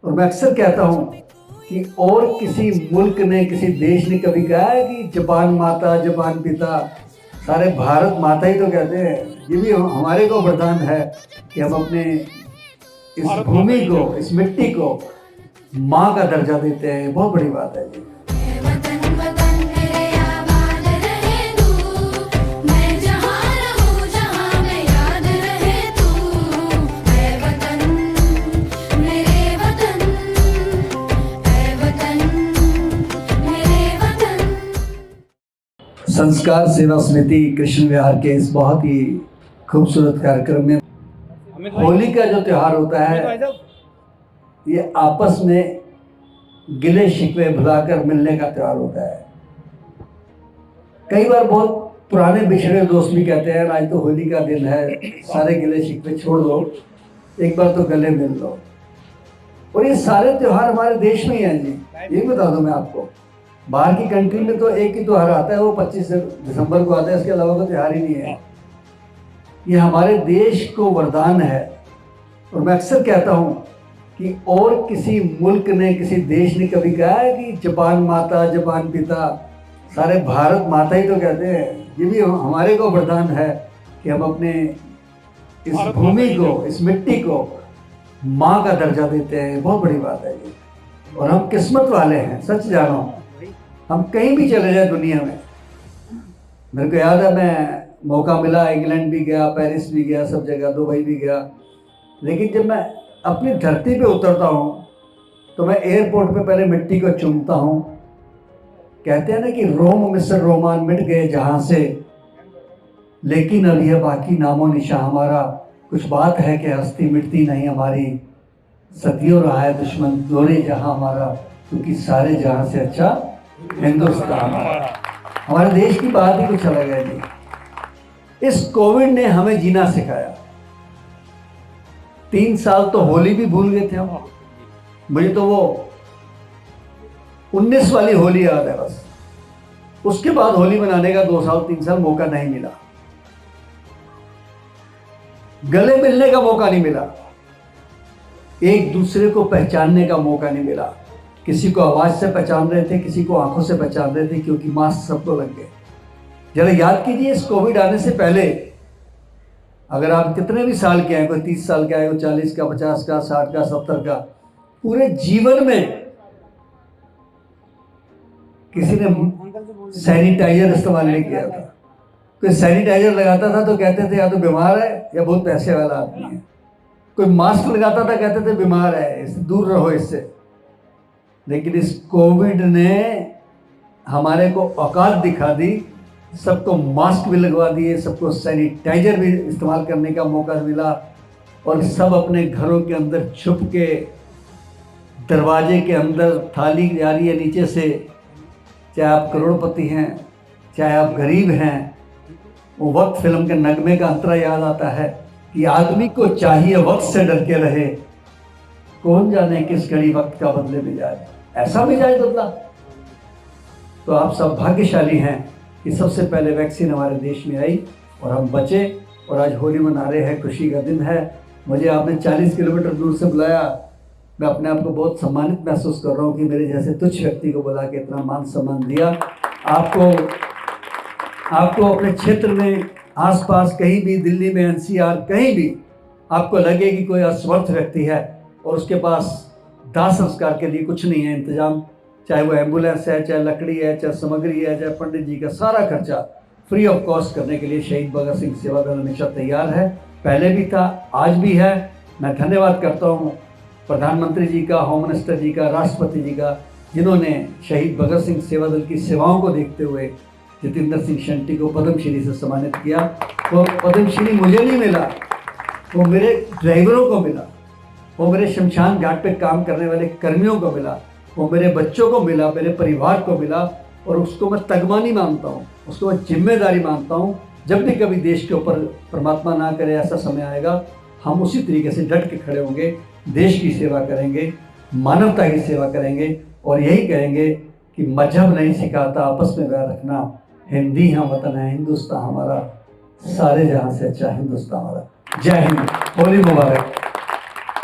और मैं अक्सर कहता हूँ कि और किसी मुल्क ने, किसी देश ने कभी कहा है कि जापान माता, जापान पिता, सारे भारत माता ही तो कहते हैं। ये भी हमारे को वरदान है कि हम अपने इस भूमि को, इस मिट्टी को माँ का दर्जा देते हैं। बहुत बड़ी बात है जी। संस्कार सेवा समिति कृष्ण विहार के इस बहुत ही खूबसूरत कार्यक्रम में होली का जो त्यौहार होता है, ये आपस में गिले शिकवे भुलाकर मिलने का त्यौहार होता है। कई बार बहुत पुराने बिछड़े दोस्त भी कहते हैं आज तो होली का दिन है, सारे गिले शिकवे छोड़ दो, एक बार तो गले मिल लो। और ये सारे त्यौहार हमारे देश में ही हैं जी। ये बता दूं मैं आपको, बाहर की कंट्री में तो एक ही त्यौहार आता है, वो 25 दिसंबर को आता है, इसके अलावा कोई त्यौहार ही नहीं है। ये हमारे देश को वरदान है। और मैं अक्सर कहता हूँ कि और किसी मुल्क ने, किसी देश ने कभी कहा है कि जापान माता, जापान पिता, सारे भारत माता ही तो कहते हैं। ये भी हमारे को वरदान है कि हम अपने इस भूमि को, इस मिट्टी को माँ का दर्जा देते हैं। बहुत बड़ी बात है ये। और हम किस्मत वाले हैं, सच जानो। हम कहीं भी चले जाए दुनिया में, मेरे को याद है मैं मौका मिला, इंग्लैंड भी गया, पेरिस भी गया, सब जगह, दुबई भी गया। लेकिन जब मैं अपनी धरती पे उतरता हूँ तो मैं एयरपोर्ट पे पहले मिट्टी को चूमता हूँ। कहते हैं ना कि रोम मिस्र रोमान मिट गए जहाँ से, लेकिन अब यह बाकी नामो निशा हमारा। कुछ बात है कि हस्ती मिटती नहीं हमारी, सदियों रहा है दुश्मन दोरे जहाँ हमारा, क्योंकि सारे जहाँ से अच्छा हिंदुस्तान। हमारे देश की बात ही कुछ अलग है जी। इस कोविड ने हमें जीना सिखाया। 3 साल तो होली भी भूल गए थे हम। मुझे तो वो 19 वाली होली याद है बस। उसके बाद होली मनाने का 2 साल 3 साल मौका नहीं मिला, गले मिलने का मौका नहीं मिला, एक दूसरे को पहचानने का मौका नहीं मिला। किसी को आवाज़ से पहचान रहे थे, किसी को आंखों से पहचान रहे थे, क्योंकि मास्क सबको लग गए। जरा याद कीजिए, इस कोविड आने से पहले अगर आप कितने भी साल के हैं, कोई 30 साल का है, कोई 40 का, 50 का, 60 का, 70 का, पूरे जीवन में किसी ने सैनिटाइजर इस्तेमाल नहीं किया था। कोई सैनिटाइजर लगाता था तो कहते थे या तो बीमार है या बहुत पैसे वाला आदमी है। कोई मास्क लगाता था, कहते थे बीमार है, इससे दूर रहो इससे। लेकिन इस कोविड ने हमारे को औकात दिखा दी, सबको मास्क भी लगवा दिए, सबको सैनिटाइजर भी इस्तेमाल करने का मौका मिला, और सब अपने घरों के अंदर छुप के, दरवाजे के अंदर थाली जा रही है नीचे से, चाहे आप करोड़पति हैं, चाहे आप गरीब हैं। वो वक्त फिल्म के नगमे का अंतरा याद आता है कि आदमी को चाहिए वक्त से डर के रहे, कौन जाने किस घड़ी वक्त का बदले मिजाज, ऐसा मिजाज बदला। तो आप सब भाग्यशाली हैं कि सबसे पहले वैक्सीन हमारे देश में आई और हम बचे, और आज होली मना रहे हैं, खुशी का दिन है। मुझे आपने 40 किलोमीटर दूर से बुलाया, मैं अपने आप को बहुत सम्मानित महसूस कर रहा हूँ कि मेरे जैसे तुच्छ व्यक्ति को बुला के इतना मान सम्मान दिया। आपको अपने क्षेत्र में, आसपास कहीं भी, दिल्ली में, NCR, कहीं भी आपको लगे कि कोई असमर्थ व्यक्ति है और उसके पास दाह संस्कार के लिए कुछ नहीं है इंतजाम, चाहे वो एम्बुलेंस है, चाहे लकड़ी है, चाहे सामग्री है, चाहे पंडित जी का सारा खर्चा फ्री ऑफ कॉस्ट करने के लिए शहीद भगत सिंह सेवा दल हमेशा तैयार है। पहले भी था, आज भी है। मैं धन्यवाद करता हूँ प्रधानमंत्री जी का, होम मिनिस्टर जी का, राष्ट्रपति जी का, जिन्होंने शहीद भगत सिंह सेवा दल की सेवाओं को देखते हुए जितेंद्र सिंह शंटी को पद्मश्री से सम्मानित किया। वो पद्मश्री मुझे नहीं मिला, वो मेरे ड्राइवरों को मिला, वो मेरे शमशान घाट पे काम करने वाले कर्मियों को मिला, वो मेरे बच्चों को मिला, मेरे परिवार को मिला। और उसको मैं तगमा नहीं मानता हूँ, उसको मैं जिम्मेदारी मानता हूँ। जब भी कभी देश के ऊपर परमात्मा ना करे ऐसा समय आएगा, हम उसी तरीके से डट के खड़े होंगे, देश की सेवा करेंगे, मानवता की सेवा करेंगे, और यही कहेंगे कि मजहब नहीं सिखाता आपस में वैर रखना, हिंदी हम वतन है, हिंदुस्तान हमारा, सारे जहाँ से अच्छा हिंदुस्तान हमारा। जय हिंद, होली मुबारक।